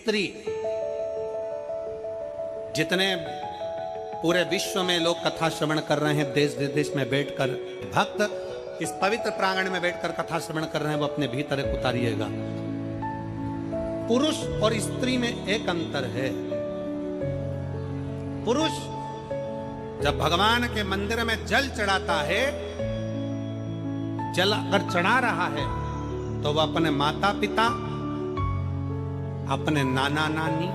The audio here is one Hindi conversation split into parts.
स्त्री, जितने पूरे विश्व में लोग कथा श्रवण कर रहे हैं, देश विदेश में बैठकर भक्त इस पवित्र प्रांगण में बैठकर कथा श्रवण कर रहे हैं, वो अपने भीतर एक उतारिएगा। पुरुष और स्त्री में एक अंतर है। पुरुष जब भगवान के मंदिर में जल चढ़ाता है, जल अगर चढ़ा रहा है तो वह अपने माता पिता, अपने नाना नानी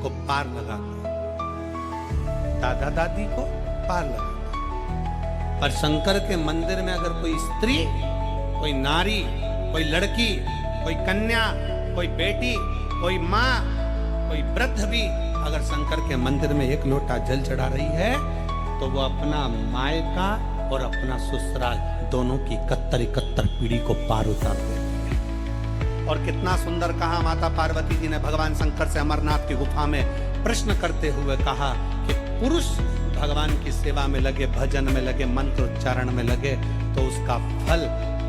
को पार लगाता है, दादा दादी को पार लगाता है। पर शंकर के मंदिर में अगर कोई स्त्री, कोई नारी, कोई लड़की, कोई कन्या, कोई बेटी, कोई माँ, कोई वृद्ध भी अगर शंकर के मंदिर में एक लोटा जल चढ़ा रही है तो वो अपना मायका और अपना ससुराल दोनों की 71 पीढ़ी को पार उतार देती है। और कितना सुंदर कहा माता पार्वती जी ने भगवान शंकर से अमरनाथ की गुफा में प्रश्न करते हुए कहा कि पुरुष भगवान की सेवा में लगे, भजन में लगे, मंत्र उच्चारण में लगे तो उसका फल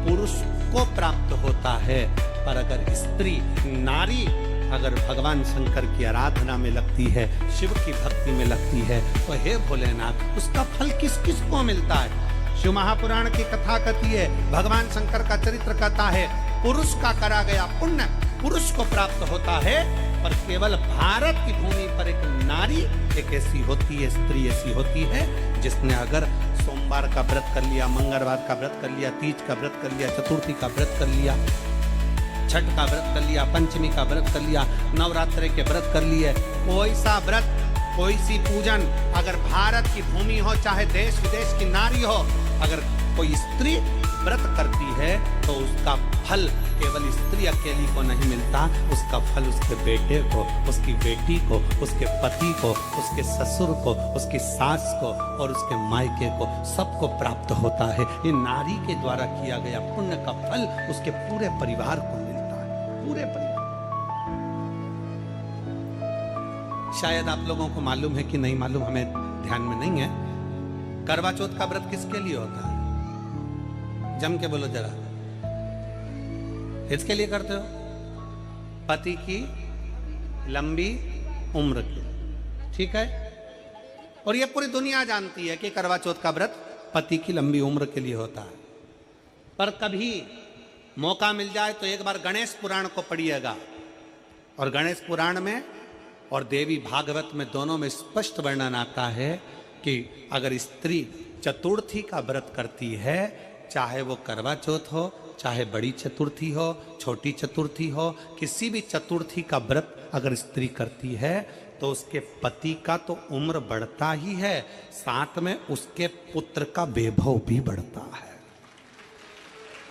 पुरुष को प्राप्त होता है। पर अगर स्त्री, नारी अगर भगवान शंकर की आराधना में लगती है, शिव की भक्ति में लगती है तो हे भोलेनाथ, उसका फल किस किस को मिलता है? शिव महापुराण की कथा कहती है, भगवान शंकर का चरित्र कहता है, पुरुष का करा गया पुण्य पुरुष को प्राप्त होता है। पर केवल भारत की भूमि पर एक नारी एक ऐसी होती है, स्त्री ऐसी होती है जिसने अगर सोमवार का व्रत कर लिया, मंगलवार का व्रत कर लिया, तीज का व्रत कर लिया, चतुर्थी का व्रत कर लिया, छठ का व्रत कर लिया, पंचमी का व्रत कर लिया, नवरात्रि के व्रत कर लिए, कोई सा व्रत, कोई सी पूजन अगर भारत की भूमि हो, चाहे देश विदेश की नारी हो, अगर कोई स्त्री व्रत करती है तो उसका फल केवल स्त्री अकेली को नहीं मिलता, उसका फल उसके बेटे को, उसकी बेटी को, उसके पति को, उसके ससुर को, उसकी सास को और उसके मायके को, सबको प्राप्त होता है। ये नारी के द्वारा किया गया पुण्य का फल उसके पूरे परिवार को मिलता है, पूरे परिवार। शायद आप लोगों को मालूम है कि नहीं मालूम, हमें ध्यान में नहीं है, करवा चौथ का व्रत किसके लिए होता है? जम के बोलो जरा, इसके लिए करते हो? पति की लंबी उम्र के, ठीक है? और ये पूरी दुनिया जानती है कि करवा चौथ का व्रत पति की लंबी उम्र के लिए होता है। पर कभी मौका मिल जाए तो एक बार गणेश पुराण को पढ़िएगा, और गणेश पुराण में और देवी भागवत में दोनों में स्पष्ट वर्णन आता है कि अगर स्त्री चतुर्थी का व्रत करती है, चाहे वो करवा चौथ हो, चाहे बड़ी चतुर्थी हो, छोटी चतुर्थी हो, किसी भी चतुर्थी का व्रत अगर स्त्री करती है तो उसके पति का तो उम्र बढ़ता ही है, साथ में उसके पुत्र का वैभव भी बढ़ता है,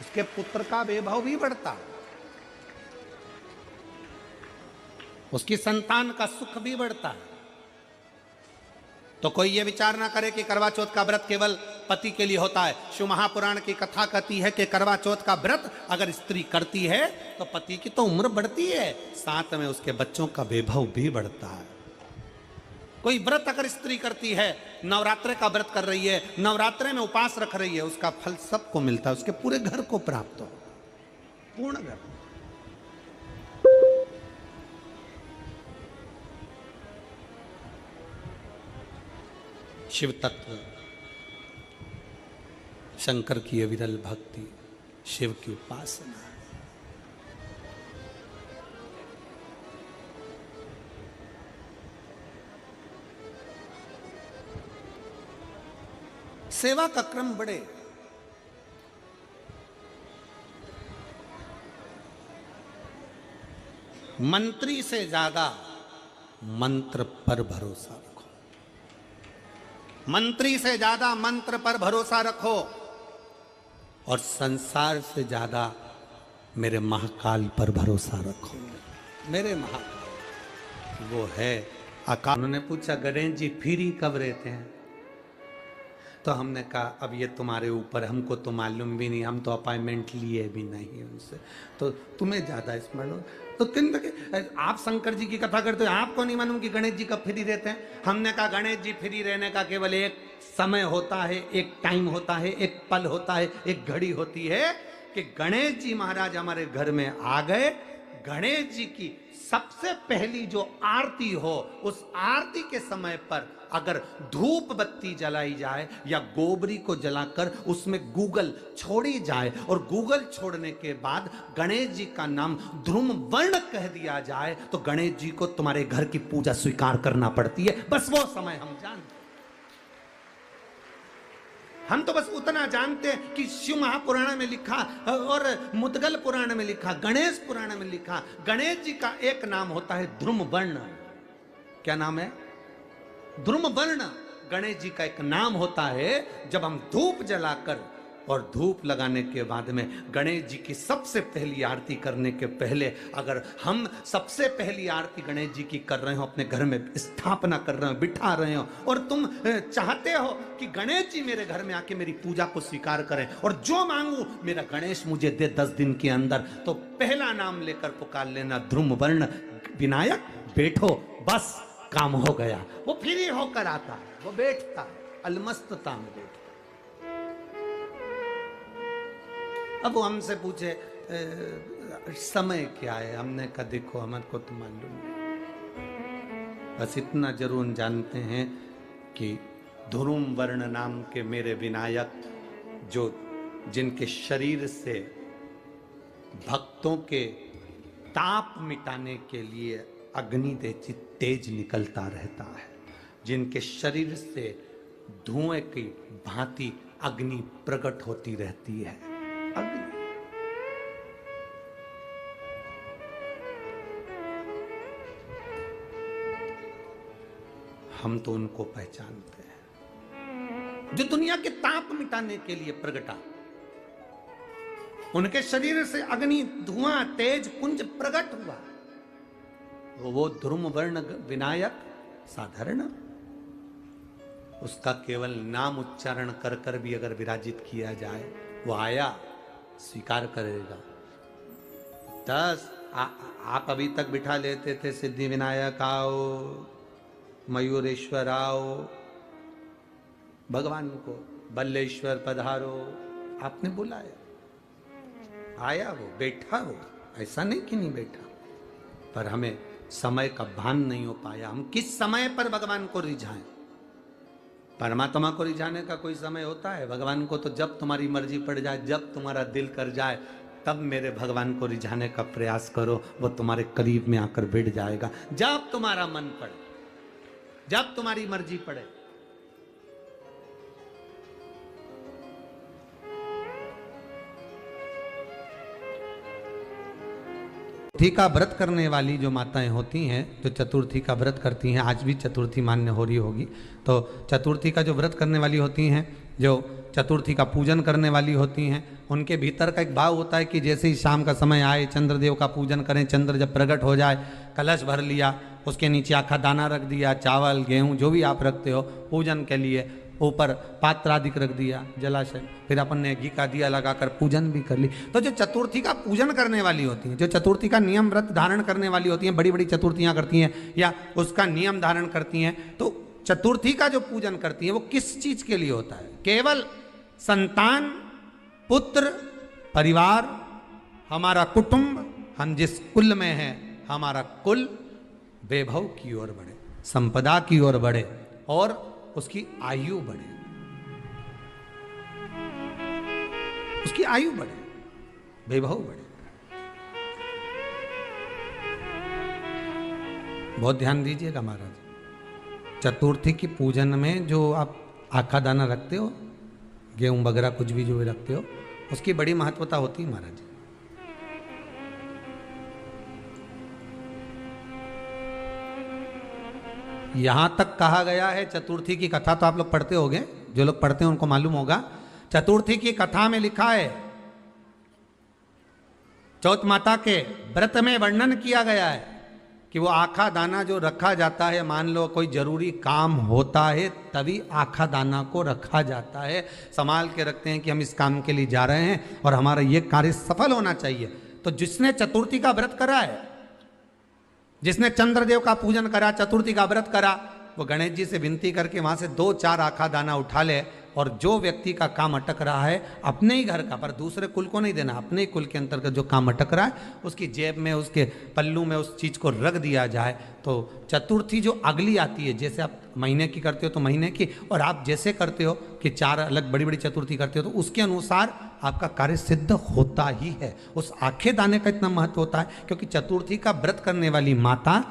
उसके पुत्र का वैभव भी बढ़ता है, उसकी संतान का सुख भी बढ़ता है। तो कोई ये विचार ना करे कि करवा चौथ का व्रत केवल पति के लिए होता है। शिव महापुराण की कथा कहती है कि करवा चौथ का व्रत अगर स्त्री करती है तो पति की तो उम्र बढ़ती है, साथ में उसके बच्चों का वैभव भी बढ़ता है। कोई व्रत अगर स्त्री करती है, नवरात्रे का व्रत कर रही है, नवरात्रे में उपवास रख रही है, उसका फल सबको मिलता है, उसके पूरे घर को प्राप्त हो, पूर्ण घर। शिव तत्व, शंकर की अविरल भक्ति, शिव की उपासना, सेवा का क्रम बढ़े। मंत्री से ज्यादा मंत्र पर भरोसा रखो, मंत्री से ज्यादा मंत्र पर भरोसा रखो, और संसार से ज्यादा मेरे महाकाल पर भरोसा रखो। मेरे महाकाल वो है आकाश। उन्होंने पूछा, गणेश जी फ्री कब रहते हैं? तो हमने कहा अब ये तुम्हारे ऊपर, हमको तो मालूम भी नहीं, हम तो अपॉइंटमेंट लिए भी नहीं उनसे, तो तुम्हें ज्यादा स्मरण। तो किन आप शंकर जी की कथा करते हो, आपको नहीं मालूम कि गणेश जी कब फ्री रहते हैं? हमने कहा गणेश जी फ्री रहने का केवल एक समय होता है, एक टाइम होता है, एक पल होता है, एक घड़ी होती है कि गणेश जी महाराज हमारे घर में आ गए, गणेश जी की सबसे पहली जो आरती हो, उस आरती के समय पर अगर धूप बत्ती जलाई जाए या गोबरी को जलाकर उसमें गूगल छोड़ी जाए और गूगल छोड़ने के बाद गणेश जी का नाम ध्रुम वर्ण कह दिया जाए, तो गणेश जी को तुम्हारे घर की पूजा स्वीकार करना पड़ती है। बस वो समय हम जानते, हम तो बस उतना जानते हैं कि शिव महापुराण में लिखा और मुद्गल पुराण में लिखा, गणेश पुराण में लिखा, गणेश जी का एक नाम होता है ध्रुम वर्ण। क्या नाम है? ध्रुम वर्ण गणेश जी का एक नाम होता है। जब हम धूप जलाकर और धूप लगाने के बाद में गणेश जी की सबसे पहली आरती करने के पहले अगर हम सबसे पहली आरती गणेश जी की कर रहे हो, अपने घर में स्थापना कर रहे हो, बिठा रहे हो, और तुम चाहते हो कि गणेश जी मेरे घर में आके मेरी पूजा को स्वीकार करें और जो मांगू मेरा गणेश मुझे दे 10 दिन के अंदर, तो पहला नाम लेकर पुकार लेना ध्रुम वर्ण विनायक, बैठो, बस काम हो गया। वो फिर ही होकर आता है, वो बैठता है, अलमस्तता में बैठता। अब वो हमसे पूछे समय क्या है, हमने कहा देखो हमारे को तो मालूम नहीं, बस इतना जरूर जानते हैं कि ध्रुम वर्ण नाम के मेरे विनायक, जो जिनके शरीर से भक्तों के ताप मिटाने के लिए अग्नि तेज निकलता रहता है, जिनके शरीर से धुएं की भांति अग्नि प्रकट होती रहती है। अग्नि हम तो उनको पहचानते हैं जो दुनिया के ताप मिटाने के लिए प्रगटा, उनके शरीर से अग्नि धुआं तेज पुंज प्रकट हुआ। वो ध्रुम वर्ण विनायक साधारण, उसका केवल नाम उच्चारण कर कर भी अगर विराजित किया जाए, वो आया स्वीकार करेगा। 10 आप अभी तक बिठा लेते थे सिद्धि विनायक आओ, मयूरेश्वर आओ, भगवान को बल्लेश्वर पधारो, आपने बुलाया, आया वो, बैठा वो, ऐसा नहीं कि नहीं बैठा, पर हमें समय का भान नहीं हो पाया। हम किस समय पर भगवान को रिझाएं? परमात्मा को रिझाने का कोई समय होता है? भगवान को तो जब तुम्हारी मर्जी पड़ जाए, जब तुम्हारा दिल कर जाए, तब मेरे भगवान को रिझाने का प्रयास करो, वो तुम्हारे करीब में आकर बैठ जाएगा। जब तुम्हारा मन पड़े, जब तुम्हारी मर्जी पड़े। चतुर्थी का व्रत करने वाली जो माताएं होती हैं, जो चतुर्थी का व्रत करती हैं, आज भी चतुर्थी मान्य हो रही होगी, तो चतुर्थी का जो व्रत करने वाली होती हैं, जो चतुर्थी का पूजन करने वाली होती हैं, उनके भीतर का एक भाव होता है कि जैसे ही शाम का समय आए, चंद्रदेव का पूजन करें, चंद्र जब प्रकट हो जाए, कलश भर लिया, उसके नीचे आखा दाना रख दिया, चावल गेहूँ जो भी आप रखते हो पूजन के लिए, ऊपर पात्र आदि रख दिया, जलाशय, फिर अपन ने घी का दिया लगाकर पूजन भी कर ली। तो जो चतुर्थी का पूजन करने वाली होती हैं, जो चतुर्थी का नियम व्रत धारण करने वाली होती हैं, बड़ी बड़ी चतुर्थियां करती हैं या उसका नियम धारण करती हैं, तो चतुर्थी का जो पूजन करती हैं वो किस चीज के लिए होता है? केवल संतान, पुत्र, परिवार, हमारा कुटुंब, हम जिस कुल में हैं, हमारा कुल वैभव की ओर बढ़े, संपदा की ओर बढ़े और उसकी आयु बढ़े, उसकी आयु बढ़े, वैभव बढ़े। बहुत ध्यान दीजिएगा महाराज, चतुर्थी की पूजन में जो आप आखा दाना रखते हो, गेहूं वगैरह कुछ भी जो भी रखते हो, उसकी बड़ी महत्वता होती है महाराज। यहां तक कहा गया है, चतुर्थी की कथा तो आप लोग पढ़ते होंगे, जो लोग पढ़ते हैं उनको मालूम होगा, चतुर्थी की कथा में लिखा है, चौथ माता के व्रत में वर्णन किया गया है कि वो आखा दाना जो रखा जाता है, मान लो कोई जरूरी काम होता है तभी आखा दाना को रखा जाता है, संभाल के रखते हैं कि हम इस काम के लिए जा रहे हैं और हमारा ये कार्य सफल होना चाहिए। तो जिसने चतुर्थी का व्रत करा है, जिसने चंद्रदेव का पूजन करा, चतुर्थी का व्रत करा, वो गणेश जी से विनती करके वहां से 2-4 आखा दाना उठा ले और जो व्यक्ति का काम अटक रहा है अपने ही घर का, पर दूसरे कुल को नहीं देना, अपने ही कुल के अंतर्गत जो काम अटक रहा है उसकी जेब में, उसके पल्लू में उस चीज़ को रख दिया जाए। तो चतुर्थी जो अगली आती है, जैसे आप महीने की करते हो तो महीने की, और आप जैसे करते हो कि 4 अलग बड़ी बड़ी चतुर्थी करते हो तो उसके अनुसार आपका कार्य सिद्ध होता ही है। उस आखे दाने का इतना महत्व होता है क्योंकि चतुर्थी का व्रत करने वाली माता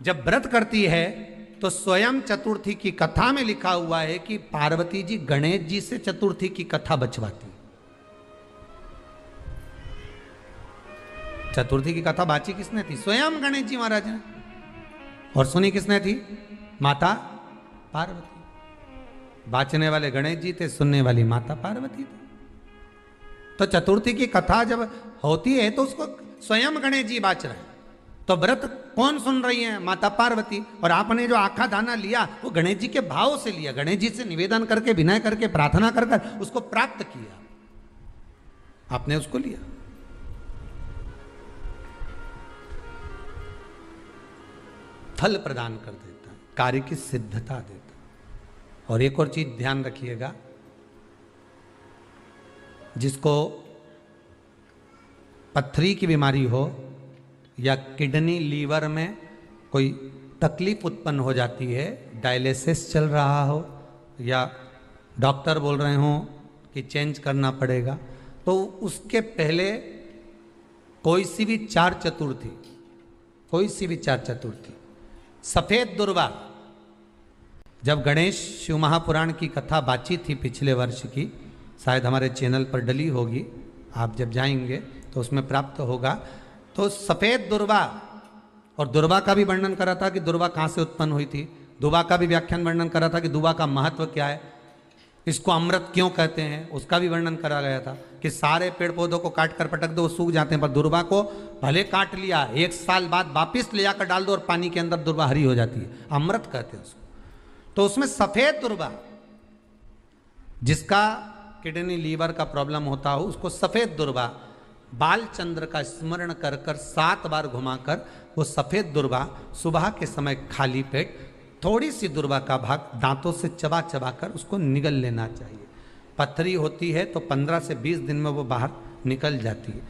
जब व्रत करती है तो स्वयं चतुर्थी की कथा में लिखा हुआ है कि पार्वती जी गणेश जी से चतुर्थी की कथा बचवाती। चतुर्थी की कथा बाची किसने थी? स्वयं गणेश जी महाराज ने। और सुनी किसने थी? माता पार्वती। बाचने वाले गणेश जी थे, सुनने वाली माता पार्वती थी। तो चतुर्थी की कथा जब होती है तो उसको स्वयं गणेश जी बाच रहे हैं। तो व्रत कौन सुन रही है? माता पार्वती। और आपने जो आखा दाना लिया वो गणेश जी के भाव से लिया, गणेश जी से निवेदन करके, विनय करके, प्रार्थना कर कर उसको प्राप्त किया, आपने उसको लिया। फल प्रदान कर देता है, कार्य की सिद्धता देता है। और एक और चीज ध्यान रखिएगा, जिसको पथरी की बीमारी हो या किडनी लीवर में कोई तकलीफ उत्पन्न हो जाती है, डायलिसिस चल रहा हो या डॉक्टर बोल रहे हो कि चेंज करना पड़ेगा, तो उसके पहले कोई सी भी 4 चतुर्थी, कोई सी भी 4 चतुर्थी, सफेद दुर्वा, जब गणेश शिव महापुराण की कथा बातचीत थी पिछले वर्ष की, शायद हमारे चैनल पर डली होगी, आप जब जाएंगे तो उसमें प्राप्त होगा। तो सफेद दुर्वा, और दुर्वा का भी वर्णन करा था कि दुर्वा कहाँ से उत्पन्न हुई थी, दुबा का भी व्याख्यान वर्णन करा था कि दुबा का महत्व क्या है, इसको अमृत क्यों कहते हैं, उसका भी वर्णन करा गया था कि सारे पेड़ पौधों को काट कर पटक दो वो सूख जाते हैं, पर दुर्वा को भले काट लिया 1 साल बाद वापिस ले जाकर डाल दो और पानी के अंदर दुर्वा हरी हो जाती है, अमृत कहते हैं उसको। तो उसमें सफेद दुर्वा, जिसका किडनी लीवर का प्रॉब्लम होता हो उसको सफेद दुर्वा, बालचंद्र का स्मरण कर कर 7 बार घुमाकर वो सफेद दुर्वा सुबह के समय खाली पेट थोड़ी सी दुर्वा का भाग दांतों से चबा चबा कर उसको निगल लेना चाहिए। पथरी होती है तो 15 से 20 दिन में वो बाहर निकल जाती है,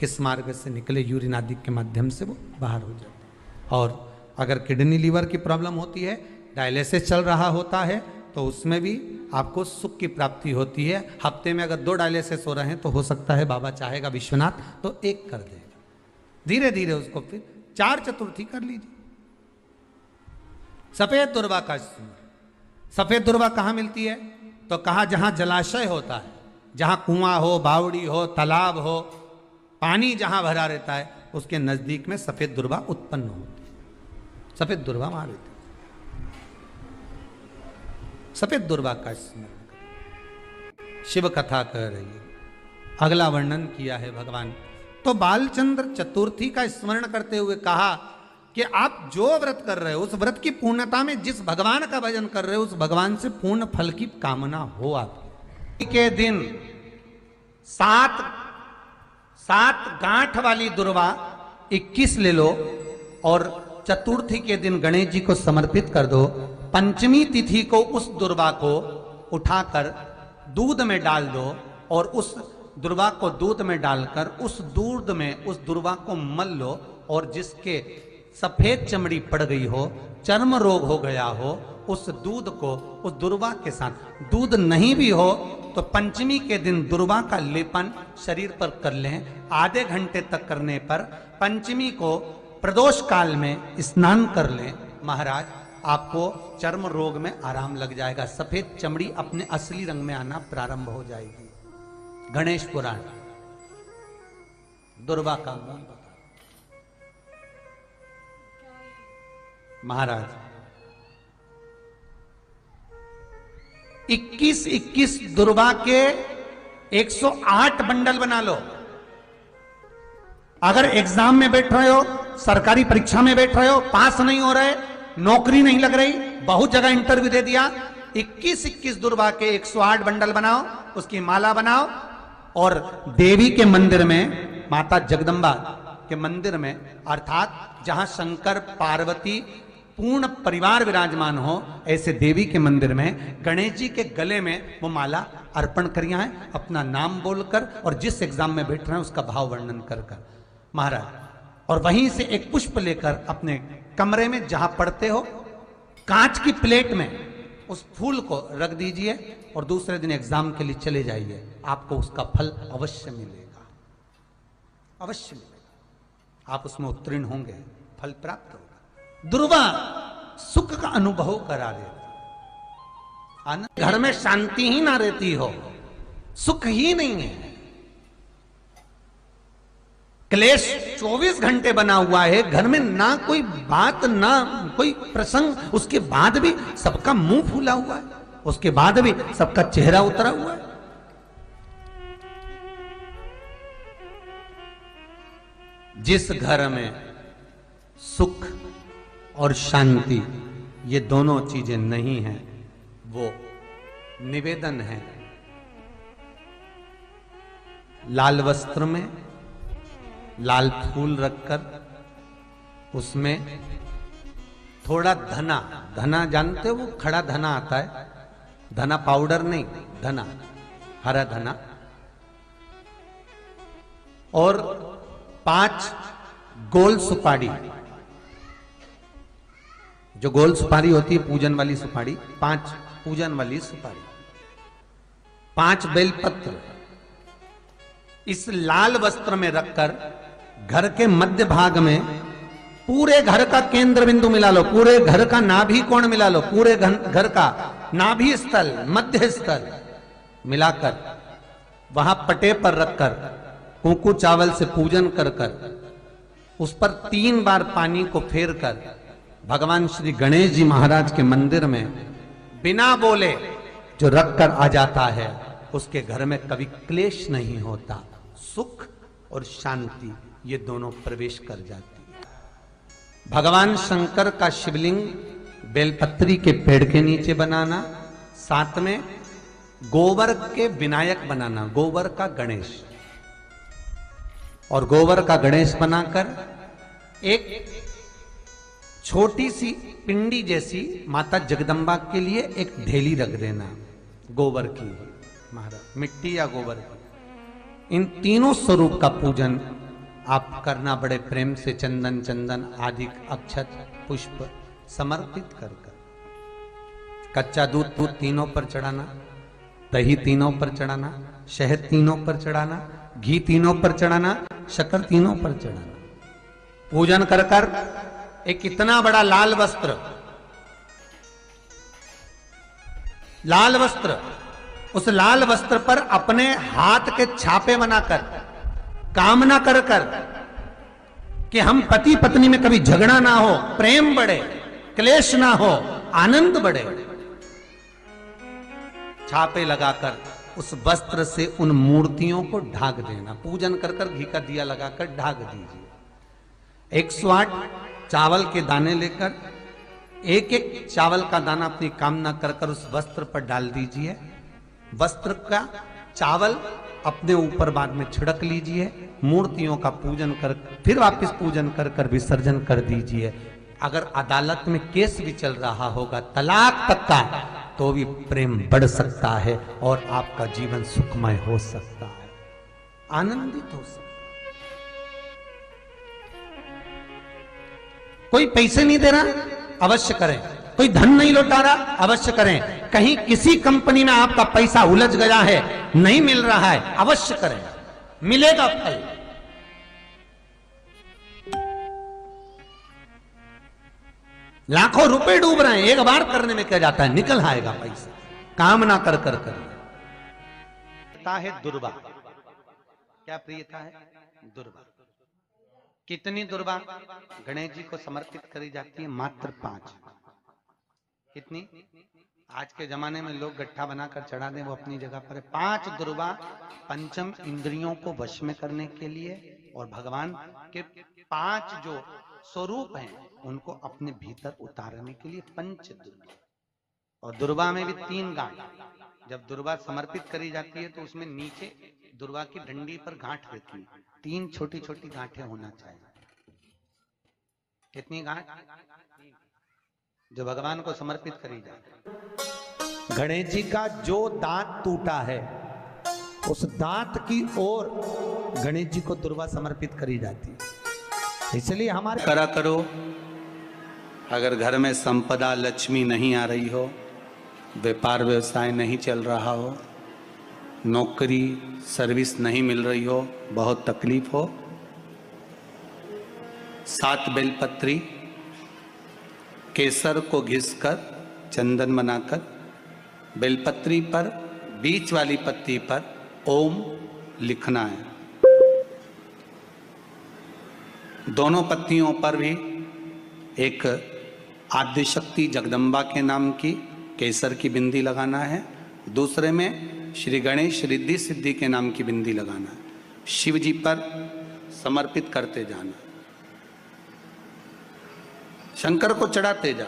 किस मार्ग से निकले, यूरिन आदि के माध्यम से वो बाहर हो जाती है। और अगर किडनी लीवर की प्रॉब्लम होती है, डायलिसिस चल रहा होता है, तो उसमें भी आपको सुख की प्राप्ति होती है। हफ्ते में अगर 2 डायलिसिस हो रहे हैं तो हो सकता है बाबा चाहेगा विश्वनाथ तो 1 कर देगा, धीरे धीरे उसको फिर 4 चतुर्थी कर लीजिए। सफेद दुर्वा का स्मरण। सफेद दुर्वा कहाँ मिलती है? तो कहा जहां जलाशय होता है, जहां कुआं हो, बावड़ी हो, तालाब हो, पानी जहां भरा रहता है उसके नजदीक में सफेद दुर्वा उत्पन्न होती है। सफेद दुर्वा वहां रहती है। सफेद दुर्वा का स्मरण शिव कथा कह रही है। अगला वर्णन किया है भगवान। तो बालचंद्र चतुर्थी का स्मरण करते हुए कहा कि आप जो व्रत कर रहे हो उस व्रत की पूर्णता में जिस भगवान का भजन कर रहे हो उस भगवान से पूर्ण फल की कामना हो। आपकी के दिन 7 गांठ वाली दुर्वा 21 ले लो और चतुर्थी के दिन गणेश जी को समर्पित कर दो। पंचमी तिथि को उस दुर्वा को उठाकर दूध में डाल दो और उस दुर्वा को दूध में डालकर उस दूध में उस दुर्वा को मल लो, और जिसके सफेद चमड़ी पड़ गई हो, चर्म रोग हो गया हो, उस दूध को उस दुर्वा के साथ, दूध नहीं भी हो तो पंचमी के दिन दुर्वा का लेपन शरीर पर कर लें। आधे घंटे तक करने पर पंचमी को प्रदोष काल में स्नान कर लें। महाराज आपको चर्म रोग में आराम लग जाएगा, सफेद चमड़ी अपने असली रंग में आना प्रारंभ हो जाएगी। गणेश पुराण दुर्वा का मूल बता। महाराज 21 दुर्वा के 108 बंडल बना लो। अगर एग्जाम में बैठ रहे हो, सरकारी परीक्षा में बैठ रहे हो, पास नहीं हो रहे, नौकरी नहीं लग रही, बहुत जगह इंटरव्यू दे दिया, 21 दुर्वा के 108 बंडल बनाओ, उसकी माला बनाओ और देवी के मंदिर में, माता जगदम्बा के मंदिर में, अर्थात जहां शंकर पार्वती पूर्ण परिवार विराजमान हो, ऐसे देवी के मंदिर में गणेश जी के गले में वो माला अर्पण करिया है, अपना नाम बोलकर और जिस एग्जाम में बैठ रहे हैं उसका भाव वर्णन कर कर महाराज, और वहीं से एक पुष्प लेकर अपने कमरे में जहां पढ़ते हो कांच की प्लेट में उस फूल को रख दीजिए और दूसरे दिन एग्जाम के लिए चले जाइए, आपको उसका फल अवश्य मिलेगा, अवश्य मिलेगा, आप उसमें उत्तीर्ण होंगे, फल प्राप्त होगा। दुर्वा सुख का अनुभव करा देता, घर में शांति ही ना रहती हो, सुख ही नहीं है, क्लेश 24 घंटे बना हुआ है घर में, ना कोई बात ना कोई प्रसंग, उसके बाद भी सबका मुंह फूला हुआ है, उसके बाद भी सबका चेहरा उतरा हुआ है। जिस घर में सुख और शांति ये दोनों चीजें नहीं हैं, वो निवेदन है लाल वस्त्र में लाल फूल रखकर उसमें थोड़ा धना, धना जानते हो वो खड़ा धना आता है, धना पाउडर नहीं, धना हरा धना, और 5 गोल सुपारी, जो गोल सुपारी होती है पूजन वाली सुपारी, 5 पूजन वाली सुपारी, 5 बेलपत्र इस लाल वस्त्र में रखकर घर के मध्य भाग में पूरे घर का केंद्र बिंदु मिला लो, पूरे घर का नाभि कोण मिला लो, पूरे घर का नाभि स्थल मध्य स्थल मिलाकर वहां पटे पर रखकर कुंकू चावल से पूजन कर कर उस पर 3 बार पानी को फेर कर भगवान श्री गणेश जी महाराज के मंदिर में बिना बोले जो रखकर आ जाता है, उसके घर में कभी क्लेश नहीं होता, सुख और शांति ये दोनों प्रवेश कर जाती है। भगवान शंकर का शिवलिंग बेलपत्री के पेड़ के नीचे बनाना, साथ में गोबर के विनायक बनाना, गोबर का गणेश, और गोबर का गणेश बनाकर एक छोटी सी पिंडी जैसी माता जगदम्बा के लिए एक ढेली रख देना गोबर की, महाराज मिट्टी या गोबर की। इन तीनों स्वरूप का पूजन आप करना बड़े प्रेम से, चंदन चंदन आदि अक्षत पुष्प समर्पित कर कर, कच्चा दूध तीनों पर चढ़ाना, दही तीनों पर चढ़ाना, शहद तीनों पर चढ़ाना, घी तीनों पर चढ़ाना, शक्कर तीनों पर चढ़ाना, पूजन कर कर एक इतना बड़ा लाल वस्त्र, लाल वस्त्र, उस लाल वस्त्र पर अपने हाथ के छापे बनाकर कामना कर कर कि हम पति पत्नी में कभी झगड़ा ना हो, प्रेम बढ़े, क्लेश ना हो, आनंद बढ़े, छापे लगाकर उस वस्त्र से उन मूर्तियों को ढाक देना, पूजन कर कर घी का दिया लगाकर ढाक दीजिए। 108 चावल के दाने लेकर एक एक चावल का दाना अपनी कामना कर कर उस वस्त्र पर डाल दीजिए, वस्त्र का चावल अपने ऊपर बाद में छिड़क लीजिए, मूर्तियों का पूजन कर फिर वापस पूजन कर कर विसर्जन कर दीजिए। अगर अदालत में केस भी चल रहा होगा तलाक तक का, तो भी प्रेम बढ़ सकता है और आपका जीवन सुखमय हो सकता है, आनंदित हो सकता है। कोई पैसे नहीं दे रहा, अवश्य करें, कोई धन नहीं लौटा रहा, अवश्य करें, कहीं किसी कंपनी में आपका पैसा उलझ गया है, नहीं मिल रहा है, अवश्य करें, मिलेगा फल। लाखों रुपए डूब रहे हैं, एक बार करने में क्या जाता है, निकल आएगा पैसा, कामना कर कर है दुर्वा। क्या प्रियता है? दुर्वा। कितनी दुर्वा गणेश जी को समर्पित करी जाती है? मात्र 5। कितनी? आज के जमाने में लोग गट्ठा बनाकर चढ़ा दें, वो अपनी जगह पर है। 5 दुर्वा पंचम इंद्रियों को वश में करने के लिए और भगवान के 5 जो स्वरूप हैं उनको अपने भीतर उतारने के लिए पंच दुर्वा। और दुर्वा में भी 3 गांठ। जब दुर्वा समर्पित करी जाती है तो उसमें नीचे दुर्वा की डंडी पर गांठ रहती है, 3 छोटी छोटी गांठें होना चाहिए। कितनी गांठ? जो भगवान को समर्पित करी जाती। गणेश जी का जो दांत टूटा है उस दांत की ओर गणेश जी को दुर्वा समर्पित करी जाती है। इसलिए हमारे करा करो। अगर घर में संपदा लक्ष्मी नहीं आ रही हो, व्यापार व्यवसाय नहीं चल रहा हो, नौकरी सर्विस नहीं मिल रही हो, बहुत तकलीफ हो, 7 बेलपत्री केसर को घिसकर चंदन बनाकर बेलपत्री पर बीच वाली पत्ती पर ओम लिखना है। दोनों पत्तियों पर भी एक आदिशक्ति जगदम्बा के नाम की केसर की बिंदी लगाना है, दूसरे में श्री गणेश रिद्धि सिद्धि के नाम की बिंदी लगाना है। शिव जी पर समर्पित करते जाना, शंकर को चढ़ाते जा।